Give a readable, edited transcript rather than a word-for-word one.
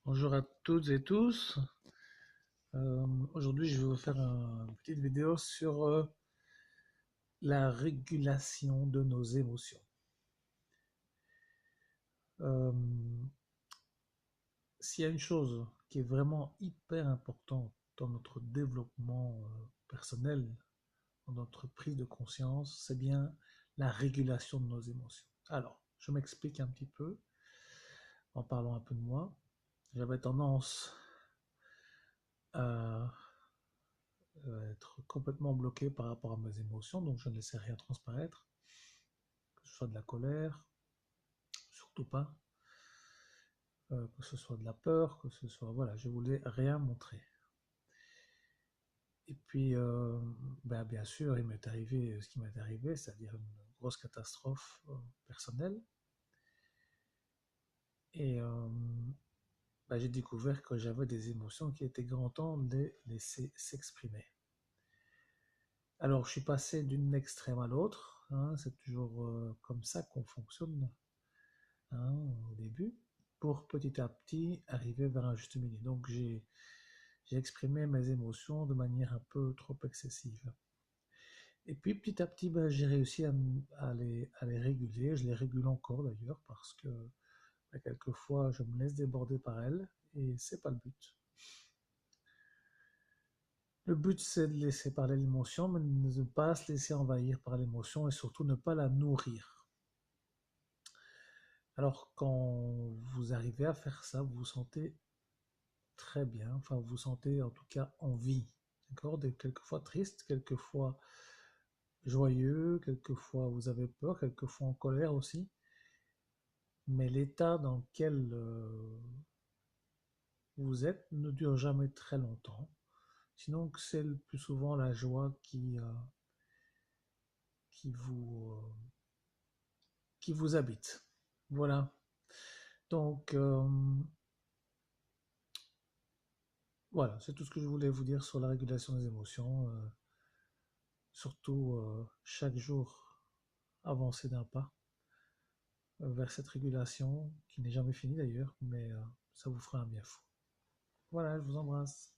Bonjour à toutes et tous. Aujourd'hui, je vais vous faire une petite vidéo sur la régulation de nos émotions. Euh, S'il y a une chose qui est vraiment hyper importante dans notre développement personnel, dans notre prise de conscience, c'est bien la régulation de nos émotions. Alors, je m'explique un petit peu en parlant un peu de moi. J'avais tendance à être complètement bloqué par rapport à mes émotions, donc je ne laissais rien transparaître, que ce soit de la colère, surtout pas, que ce soit de la peur, que ce soit, voilà, je voulais rien montrer. Et puis, ben, bien sûr, il m'est arrivé ce qui m'est arrivé, c'est-à-dire une grosse catastrophe personnelle. Et ben, j'ai découvert que j'avais des émotions qui étaient grand temps de les laisser s'exprimer. Alors, je suis passé d'une extrême à l'autre, hein, c'est toujours comme ça qu'on fonctionne, hein, au début, pour petit à petit arriver vers un juste milieu. Donc j'ai exprimé mes émotions de manière un peu trop excessive. Et puis petit à petit, ben, j'ai réussi à les réguler. Je les régule encore d'ailleurs parce que ben, quelquefois je me laisse déborder par elles et c'est pas le but. Le but c'est de laisser parler l'émotion, mais de ne pas se laisser envahir par l'émotion et surtout ne pas la nourrir. Alors quand vous arrivez à faire ça, vous vous sentez très bien, enfin vous vous sentez en tout cas en vie, d'accord? Quelquefois triste, quelquefois joyeux, quelquefois vous avez peur, quelquefois en colère aussi, mais l'état dans lequel vous êtes ne dure jamais très longtemps, sinon c'est le plus souvent la joie qui, vous, qui vous habite. Voilà, donc voilà, c'est tout ce que je voulais vous dire sur la régulation des émotions. Surtout chaque jour avancer d'un pas vers cette régulation qui n'est jamais finie d'ailleurs, mais ça vous fera un bien fou. Voilà, je vous embrasse.